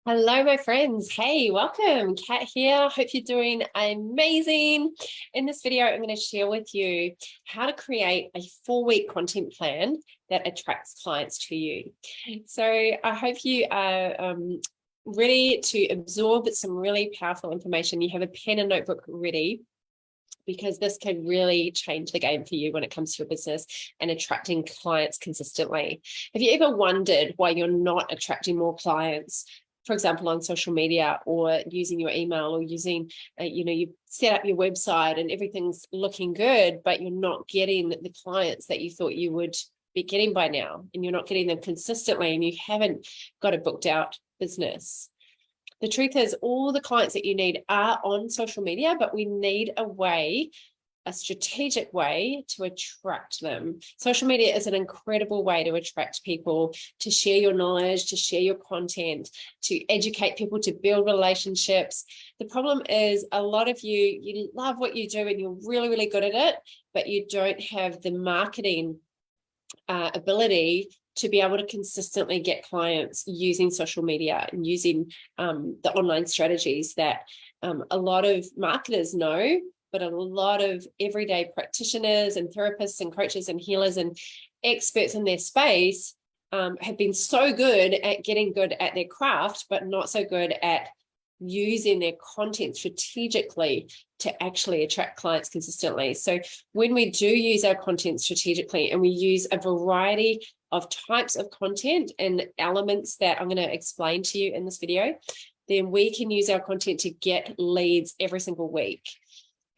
Hello, my friends. Hey, welcome. Kat here. Hope you're doing amazing. In this video, I'm going to share with you how to create a 4-week content plan that attracts clients to you. So I hope you are ready to absorb some really powerful information. You have a pen and notebook ready, because this can really change the game for you when it comes to your business and attracting clients consistently. Have you ever wondered why you're not attracting more clients? For example, on social media, or using your email, or using, you set up your website and everything's looking good, but you're not getting the clients that you thought you would be getting by now, and you're not getting them consistently, and you haven't got a booked out business. The truth is, all the clients that you need are on social media, but we need a strategic way to attract them. Social media is an incredible way to attract people, to share your knowledge, to share your content, to educate people, to build relationships. The problem is, a lot of you love what you do and you're really, really good at it, but you don't have the marketing ability to be able to consistently get clients using social media and using the online strategies that a lot of marketers know, but a lot of everyday practitioners and therapists and coaches and healers and experts in their space have been so good at getting good at their craft, but not so good at using their content strategically to actually attract clients consistently. So when we do use our content strategically, and we use a variety of types of content and elements that I'm going to explain to you in this video, then we can use our content to get leads every single week.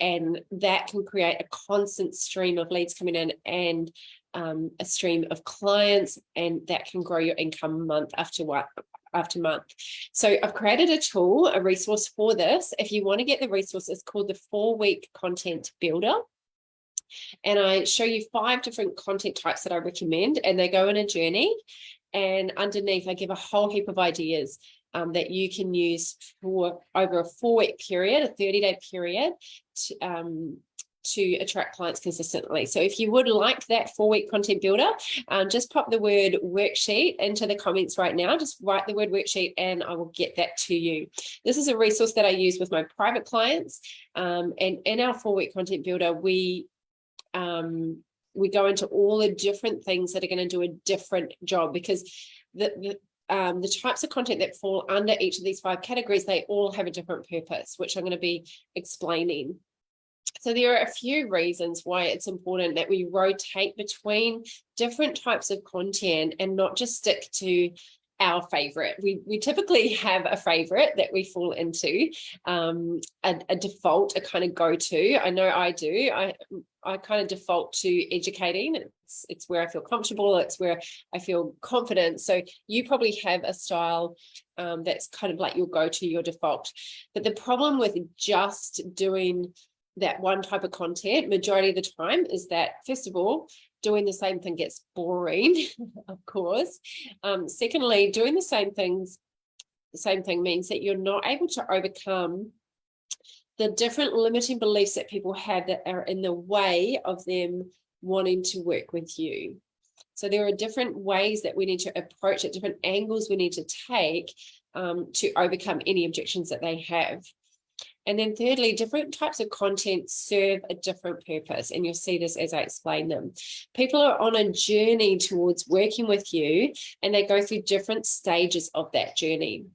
And that can create a constant stream of leads coming in, and a stream of clients, and that can grow your income month after month. So I've created a tool, a resource for this. If you want to get the resource, it's called the 4-week content builder. And I show you 5 different content types that I recommend, and they go in a journey. And underneath, I give a whole heap of ideas that you can use for over a 4-week period, a 30-day period, to attract clients consistently. So if you would like that 4-week content builder, just pop the word worksheet into the comments right now. Just write the word worksheet and I will get that to you. This is a resource that I use with my private clients. And in our 4-week content builder, we go into all the different things that are going to do a different job, because the types of content that fall under each of these 5 categories, they all have a different purpose, which I'm going to be explaining. So there are a few reasons why it's important that we rotate between different types of content and not just stick to our favorite. We typically have a favorite that we fall into, a default, a kind of go-to. I know I do. I kind of default to educating. It's where I feel comfortable. It's where I feel confident. So you probably have a style that's kind of like your go-to, your default. But the problem with just doing that one type of content majority of the time is that, first of all, doing the same thing gets boring, of course. Secondly, doing the same thing means that you're not able to overcome the different limiting beliefs that people have that are in the way of them wanting to work with you. So there are different ways that we need to approach it, different angles we need to take to overcome any objections that they have. And then thirdly, different types of content serve a different purpose, and you'll see this as I explain them. People are on a journey towards working with you, and they go through different stages of that journey.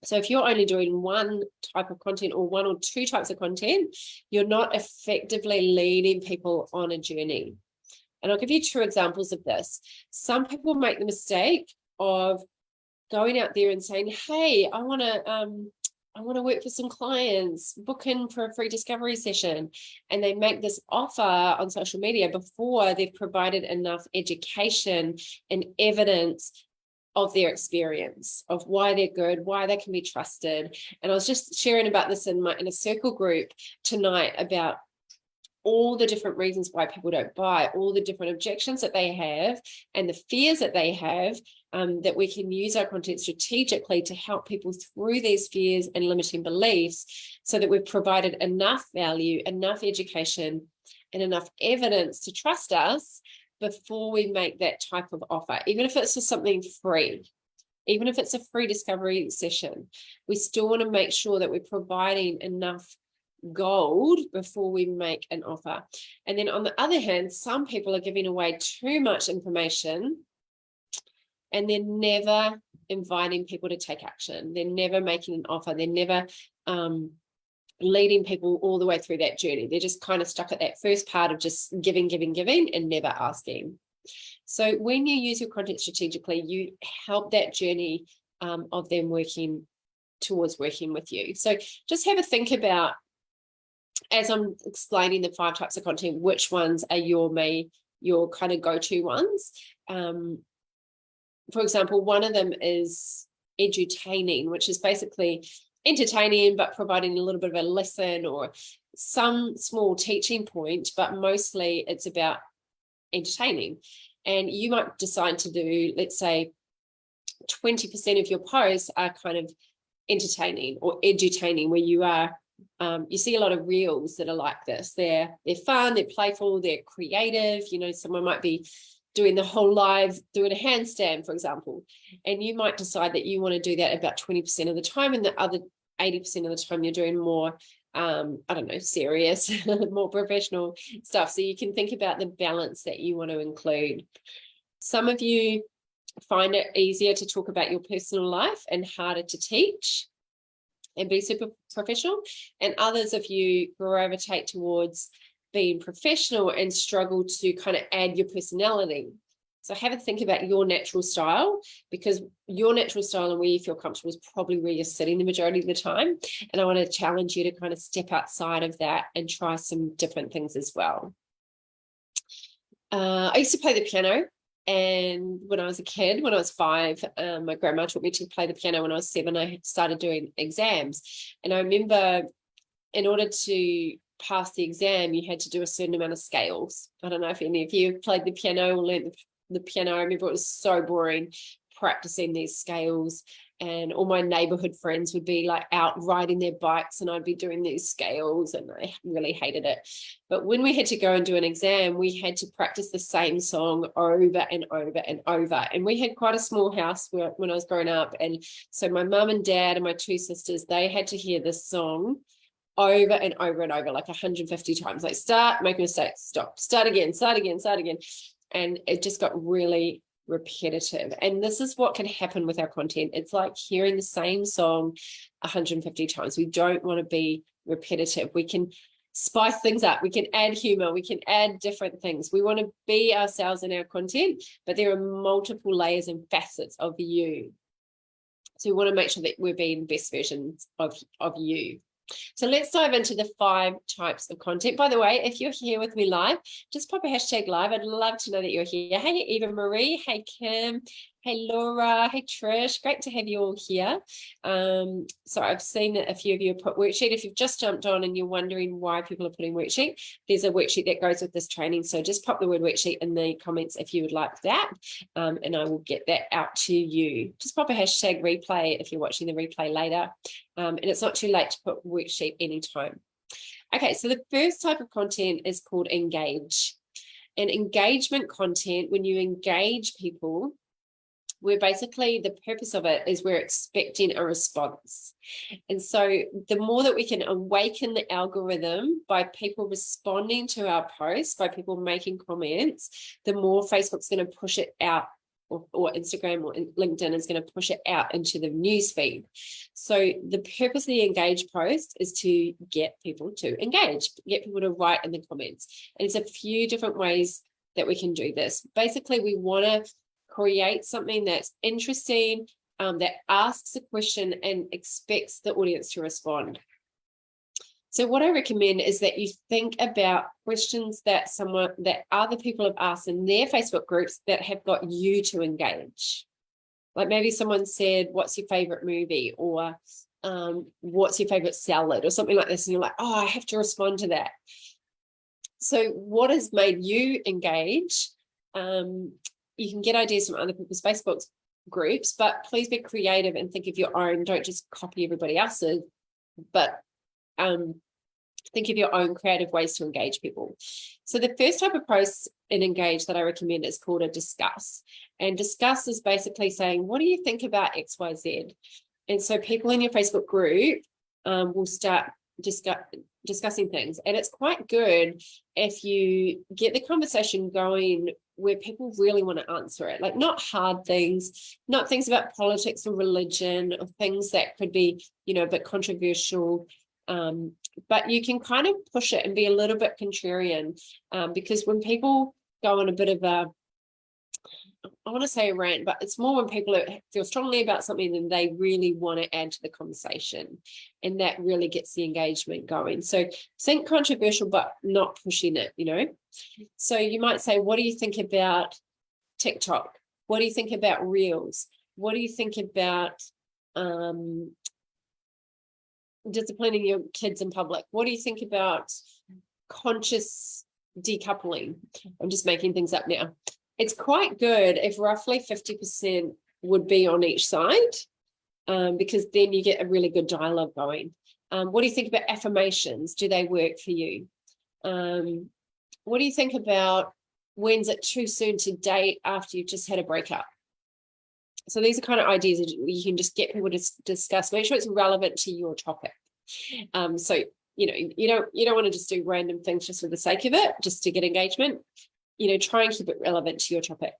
So if you're only doing one type of content or 1 or 2 types of content, you're not effectively leading people on a journey. And I'll give you 2 examples of this. Some people make the mistake of going out there and saying, hey, I want to work with some clients, book in for a free discovery session. And they make this offer on social media before they've provided enough education and evidence of their experience, of why they're good, why they can be trusted. And I was just sharing about this in a circle group tonight, about all the different reasons why people don't buy, all the different objections that they have and the fears that they have, that we can use our content strategically to help people through these fears and limiting beliefs, so that we've provided enough value, enough education, and enough evidence to trust us before we make that type of offer, even if it's just something free. even if it's a free discovery session. We still want to make sure that we're providing enough gold before we make an offer. And then on the other hand, some people are giving away too much information and they're never inviting people to take action. They're never making an offer. They're never leading people all the way through that journey. They're just kind of stuck at that first part of just giving and never asking. So when you use your content strategically, you help that journey of them working towards working with you. So just have a think about, as I'm explaining the 5 types of content, which ones are your kind of go-to ones. For example, one of them is edutaining, which is basically entertaining, but providing a little bit of a lesson or some small teaching point, but mostly it's about entertaining. And you might decide to do, let's say, 20% of your posts are kind of entertaining or edutaining, where you are, you see a lot of reels that are like this. They're fun, they're playful, they're creative. You know, someone might be doing the whole live, doing a handstand, for example, and you might decide that you want to do that about 20% of the time, and the other 80% of the time you're doing more, I don't know, serious, more professional stuff. So you can think about the balance that you want to include. Some of you find it easier to talk about your personal life and harder to teach and be super professional, and others of you gravitate towards being professional and struggle to kind of add your personality. So have a think about your natural style, because your natural style and where you feel comfortable is probably where you're sitting the majority of the time. And I want to challenge you to kind of step outside of that and try some different things as well. I used to play the piano, and when I was a kid, when I was 5, my grandma taught me to play the piano. When I was 7, I started doing exams. And I remember, in order to pass the exam, you had to do a certain amount of scales. I don't know if any of you played the piano or learned the piano. I remember it was so boring practicing these scales, and all my neighborhood friends would be like out riding their bikes and I'd be doing these scales, and I really hated it. But when we had to go and do an exam, we had to practice the same song over and over and over. And we had quite a small house when I was growing up, and so my mum and dad and my 2 sisters, they had to hear this song over and over and over, like 150 times. Like, start, make a mistake, stop, start again, start again, start again. And it just got really repetitive. And this is what can happen with our content. It's like hearing the same song 150 times. We don't want to be repetitive. We can spice things up. We can add humor. We can add different things. We want to be ourselves in our content, but there are multiple layers and facets of you. So we want to make sure that we're being best versions of you. So let's dive into the 5 types of content. By the way, if you're here with me live, just pop a hashtag live. I'd love to know that you're here. Hey, Eva Marie. Hey, Kim. Hey, Laura. Hey, Trish. Great to have you all here. So I've seen that a few of you have put worksheet. If you've just jumped on and you're wondering why people are putting worksheet, there's a worksheet that goes with this training. So just pop the word worksheet in the comments if you would like that, and I will get that out to you. Just pop a hashtag replay if you're watching the replay later. And it's not too late to put worksheet anytime. Okay, so the first type of content is called engage. And engagement content, when you engage people, where basically the purpose of it is we're expecting a response. And so the more that we can awaken the algorithm by people responding to our posts, by people making comments, the more Facebook's going to push it out, or Instagram or LinkedIn is going to push it out into the news feed. So the purpose of the engage post is to get people to engage, get people to write in the comments. And there's a few different ways that we can do this. Basically, we want to create something that's interesting, that asks a question and expects the audience to respond. So what I recommend is that you think about questions that other people have asked in their Facebook groups that have got you to engage. Like maybe someone said, what's your favorite movie? Or what's your favorite salad? Or something like this. And you're like, oh, I have to respond to that. So what has made you engage? You can get ideas from other people's Facebook groups, but please be creative and think of your own. Don't just copy everybody else's, but Think of your own creative ways to engage people. So the first type of post in Engage that I recommend is called a discuss. And discuss is basically saying, what do you think about XYZ? And so people in your Facebook group will start discussing things. And it's quite good if you get the conversation going where people really want to answer it, like not hard things, not things about politics or religion or things that could be, a bit controversial. But you can kind of push it and be a little bit contrarian, because when people go on a bit of a, I want to say a rant, but it's more when people feel strongly about something and they really want to add to the conversation, and that really gets the engagement going. So think controversial, but not pushing it, So you might say, what do you think about TikTok? What do you think about Reels? What do you think about disciplining your kids in public? What do you think about conscious decoupling? I'm just making things up now. It's quite good if roughly 50% would be on each side, because then you get a really good dialogue going. What do you think about affirmations? Do they work for you? What do you think about when's it too soon to date after you've just had a breakup? So these are kind of ideas that you can just get people to discuss. Make sure it's relevant to your topic. So you don't want to just do random things just for the sake of it, just to get engagement. Try and keep it relevant to your topic.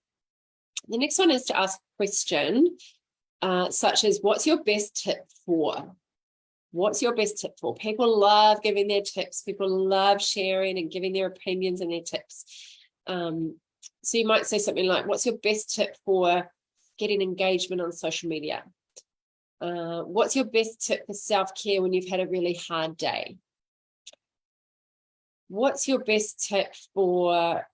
The next one is to ask a question, such as, what's your best tip for? What's your best tip for? People love giving their tips. People love sharing and giving their opinions and their tips. So you might say something like, what's your best tip for getting engagement on social media? What's your best tip for self-care when you've had a really hard day? What's your best tip for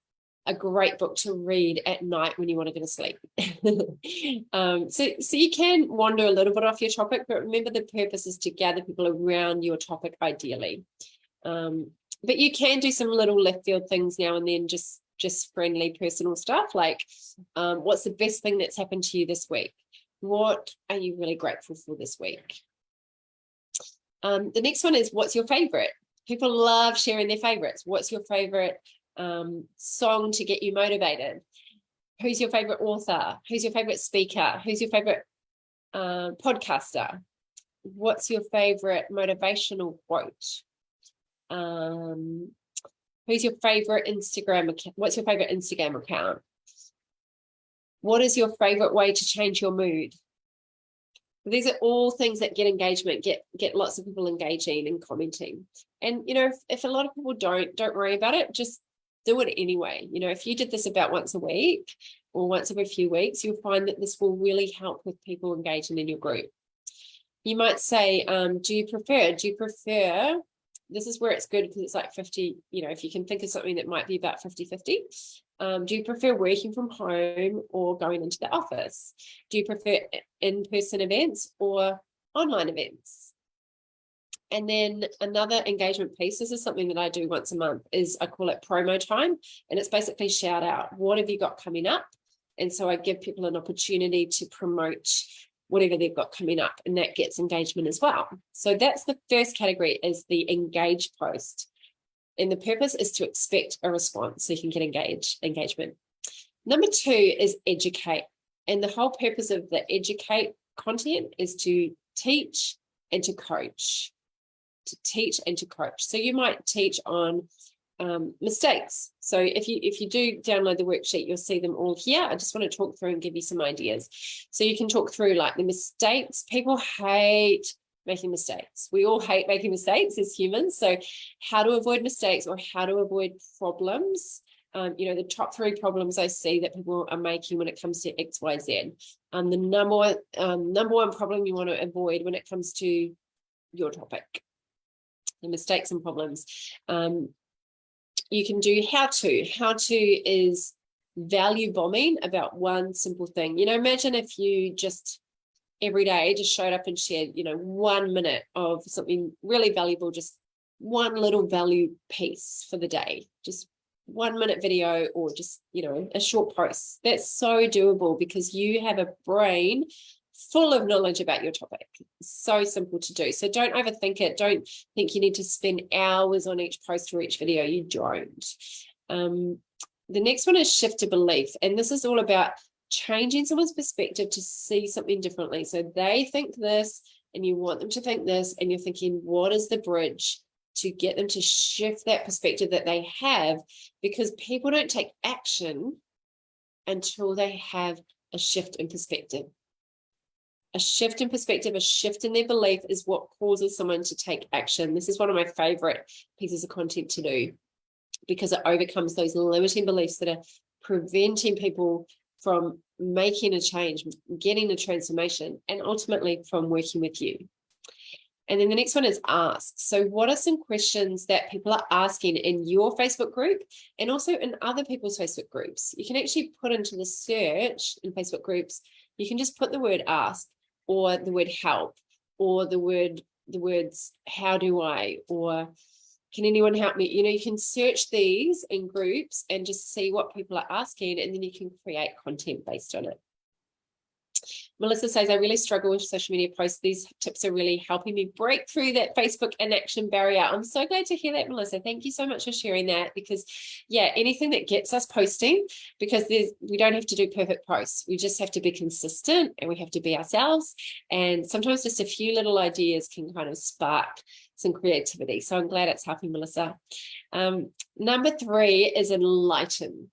a great book to read at night when you want to go to sleep? So you can wander a little bit off your topic, but remember the purpose is to gather people around your topic ideally. But you can do some little left field things now and then, just friendly personal stuff like, what's the best thing that's happened to you this week? What are you really grateful for this week? The next one is, what's your favorite? People love sharing their favorites. What's your favorite song to get you motivated? Who's your favorite author? Who's your favorite speaker? Who's your favorite podcaster? What's your favorite motivational quote? Who's your favorite Instagram account? What's your favorite Instagram account? What is your favorite way to change your mood? These are all things that get engagement, get lots of people engaging and commenting. And if a lot of people don't worry about it, just do it anyway. If you did this about once a week or once every few weeks, you'll find that this will really help with people engaging in your group. You might say, do you prefer, this is where it's good because it's like 50, if you can think of something that might be about 50-50. Do you prefer working from home or going into the office? Do you prefer in-person events or online events? And then another engagement piece, this is something that I do once a month, is I call it promo time. And it's basically shout out, what have you got coming up? And so I give people an opportunity to promote whatever they've got coming up, and that gets engagement as well. So that's the first category, is the engage post. And the purpose is to expect a response so you can get engagement. Number 2 is educate. And the whole purpose of the educate content is to teach and to coach. To teach and to coach. So you might teach on mistakes. So if you do download the worksheet, you'll see them all here. I just want to talk through and give you some ideas. So you can talk through like the mistakes. People hate making mistakes. We all hate making mistakes as humans. So how to avoid mistakes or how to avoid problems. The top 3 problems I see that people are making when it comes to XYZ. The number one problem you want to avoid when it comes to your topic, the mistakes and problems. You can do how to. How to is value bombing about one simple thing. Imagine if you just every day just showed up and shared, 1 minute of something really valuable, just one little value piece for the day, just 1 minute video or just, a short post. That's so doable because you have a brain full of knowledge about your topic. So simple to do. So don't overthink it. Don't think you need to spend hours on each post or each video. You don't. The next one is shift a belief. And this is all about changing someone's perspective to see something differently. So they think this and you want them to think this, and you're thinking, what is the bridge to get them to shift that perspective that they have? Because people don't take action until they have a shift in perspective. A shift in perspective, a shift in their belief is what causes someone to take action. This is one of my favorite pieces of content to do, because it overcomes those limiting beliefs that are preventing people from making a change, getting a transformation, and ultimately from working with you. And then the next one is ask. So what are some questions that people are asking in your Facebook group and also in other people's Facebook groups? You can actually put into the search in Facebook groups, you can just put the word ask or the word help or the words how do I, or can anyone help me? You know, you can search these in groups and just see what people are asking, and then you can create content based on it. Melissa says, I really struggle with social media posts. These tips are really helping me break through that Facebook inaction barrier. I'm so glad to hear that, Melissa. Thank you so much for sharing that, because yeah, anything that gets us posting, because we don't have to do perfect posts. We just have to be consistent and we have to be ourselves. And sometimes just a few little ideas can kind of spark some creativity. So I'm glad it's helping, Melissa. Number 3 is enlighten.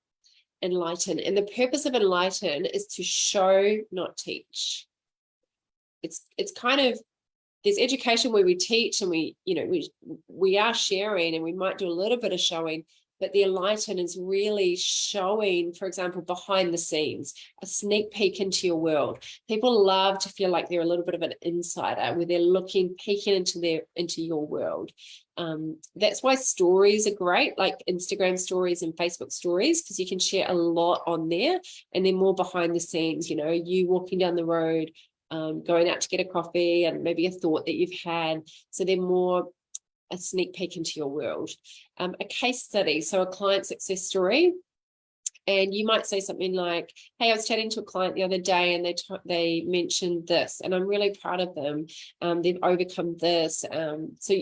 Enlighten, and the purpose of enlighten is to show, not teach. It's kind of, there's education where we teach and we are sharing, and we might do a little bit of showing, but the enlighten is really showing, for example, behind the scenes, a sneak peek into your world. People love to feel like they're a little bit of an insider, where they're peeking into your world. That's why stories are great, like Instagram stories and Facebook stories, because you can share a lot on there, and they're more behind the scenes, you walking down the road, going out to get a coffee, and maybe a thought that you've had. So they're more a sneak peek into your world. A case study, so a client success story. And you might say something like, hey, I was chatting to a client the other day and they mentioned this, and I'm really proud of them. They've overcome this. So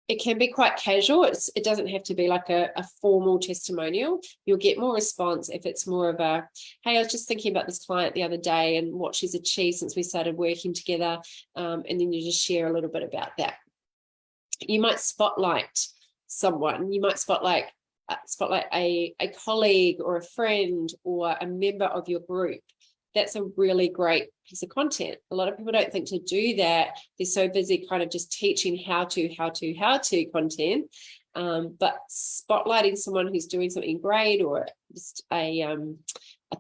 it can be quite casual. It doesn't have to be like a formal testimonial. You'll get more response if it's more of a, hey, I was just thinking about this client the other day and what she's achieved since we started working together. And then you just share a little bit about that. You might spotlight someone. You might spotlight a colleague or a friend or a member of your group. That's a really great piece of content. A lot of people don't think to do that. They're so busy kind of just teaching how to content. But spotlighting someone who's doing something great, or just a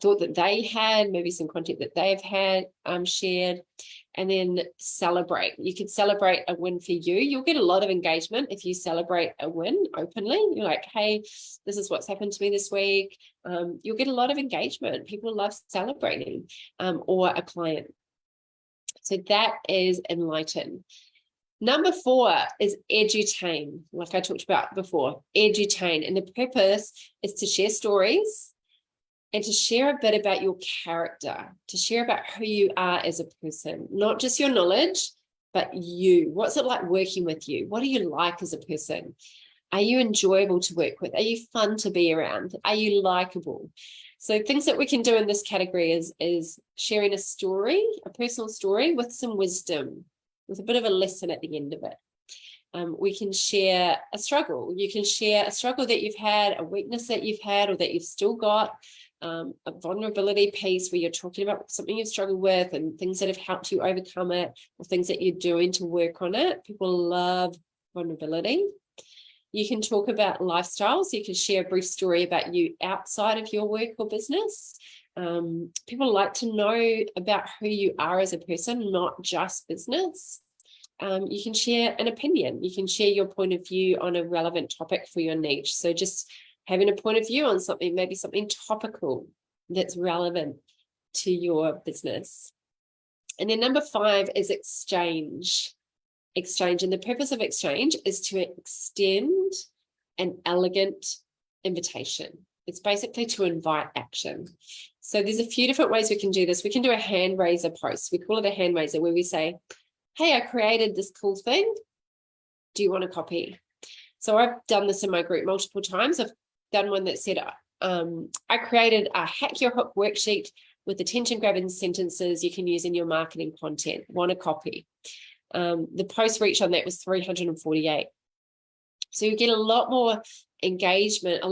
thought that they had, maybe some content that they've had shared, and then celebrate. You could celebrate a win for you. You'll get a lot of engagement if you celebrate a win openly. You're like, hey, this is what's happened to me this week. You'll get a lot of engagement. People love celebrating, or a client. So that is enlighten. Number 4 is edutain, like I talked about before, edutain. And the purpose is to share stories and to share a bit about your character, to share about who you are as a person, not just your knowledge, but you. What's it like working with you? What do you like as a person? Are you enjoyable to work with? Are you fun to be around? Are you likable? So things that we can do in this category is sharing a story, a personal story with some wisdom, with a bit of a lesson at the end of it. We can share a struggle. You can share a struggle that you've had, a weakness that you've had or that you've still got, a vulnerability piece where you're talking about something you've struggled with and things that have helped you overcome it, or things that you're doing to work on it. People love vulnerability. You can talk about lifestyles. You can share a brief story about you outside of your work or business. People like to know about who you are as a person, not just business. You can share an opinion. You can share your point of view on a relevant topic for your niche. So just having a point of view on something, maybe something topical that's relevant to your business. And then number 5 is exchange. Exchange. And the purpose of exchange is to extend an elegant invitation. It's basically to invite action. So there's a few different ways we can do this. We can do a hand raiser post. We call it a hand raiser, where we say, hey, I created this cool thing. Do you want a copy? So I've done this in my group multiple times. I've done one that said, I created a hack your hook worksheet with attention grabbing sentences you can use in your marketing content. Want a copy? The post reach on that was 348. So you get a lot more engagement,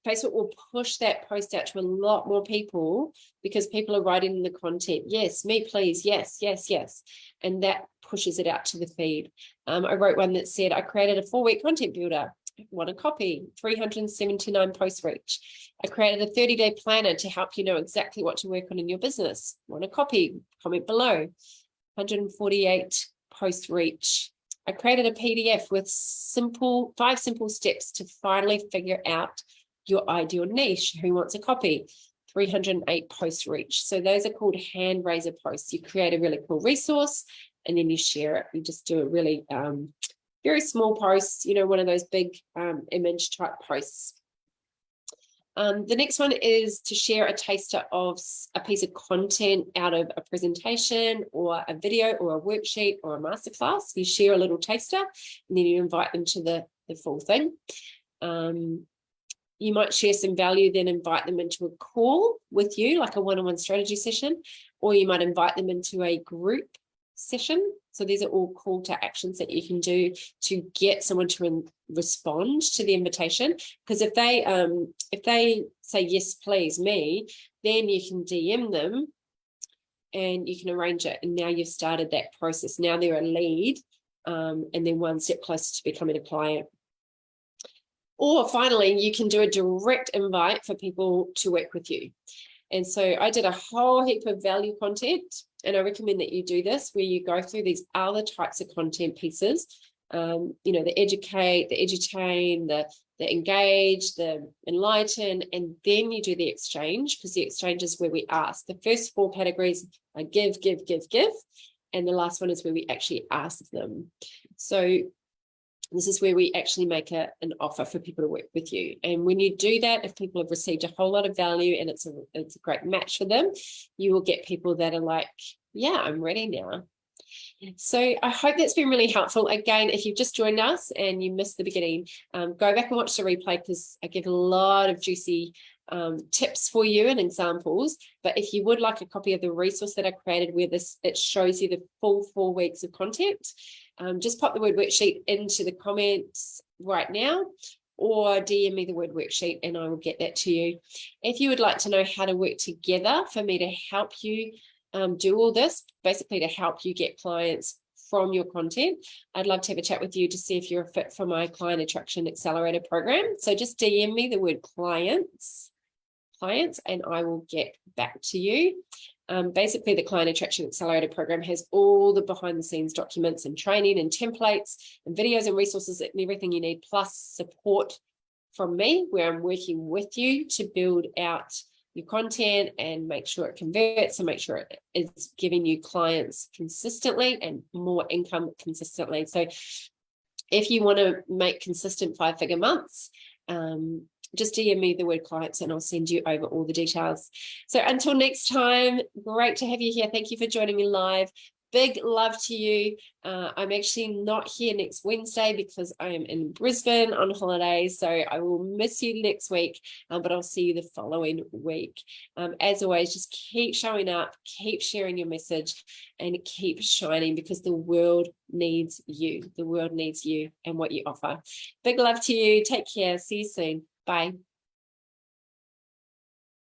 Facebook will push that post out to a lot more people because people are writing in the content, yes, me please, yes, yes, yes. And that pushes it out to the feed. I wrote one that said, I created a 4-week content builder. Want a copy? 379 post reach. I created a 30-day planner to help you know exactly what to work on in your business. Want a copy? Comment below. 148 post reach. I created a PDF with 5 simple steps to finally figure out your ideal niche. Who wants a copy? 308 post reach. So those are called hand raiser posts. You create a really cool resource and then you share it. You just do a really very small post, you know, one of those big image type posts. The next one is to share a taster of a piece of content out of a presentation or a video or a worksheet or a masterclass. You share a little taster and then you invite them to the full thing. You might share some value, then invite them into a call with you, like a one-on-one strategy session, or you might invite them into a group session. So these are all call to actions that you can do to get someone to respond to the invitation. Because if they say, yes, please, me, then you can DM them and you can arrange it. And now you've started that process. Now they're a lead and they're one step closer to becoming a client. Or finally, you can do a direct invite for people to work with you. And so I did a whole heap of value content, and I recommend that you do this, where you go through these other types of content pieces, you know, the educate, the edutain, the engage, the enlighten, and then you do the exchange, because the exchange is where we ask. The first 4 categories are give, give, give, give, and the last one is where we actually ask them. So this is where we actually make an offer for people to work with you. And when you do that, if people have received a whole lot of value and it's a great match for them, you will get people that are like, yeah, I'm ready now. So I hope that's been really helpful. Again, if you've just joined us and you missed the beginning, go back and watch the replay, because I give a lot of juicy tips for you and examples. But if you would like a copy of the resource that I created, where it shows you the full 4 weeks of content, just pop the word worksheet into the comments right now, or DM me the word worksheet and I will get that to you. If you would like to know how to work together for me to help you do all this, basically to help you get clients from your content, I'd love to have a chat with you to see if you're a fit for my Client Attraction Accelerator program. So just DM me the word clients, and I will get back to you. Basically, the Client Attraction Accelerator program has all the behind the scenes documents and training and templates and videos and resources and everything you need, plus support from me, where I'm working with you to build out your content and make sure it converts and make sure it is giving you clients consistently and more income consistently. So if you want to make consistent 5-figure months, just DM me the word clients and I'll send you over all the details. So until next time, great to have you here. Thank you for joining me live. Big love to you. I'm actually not here next Wednesday because I am in Brisbane on holiday. So I will miss you next week, but I'll see you the following week. As always, just keep showing up, keep sharing your message, and keep shining, because the world needs you. The world needs you and what you offer. Big love to you. Take care. See you soon. Bye.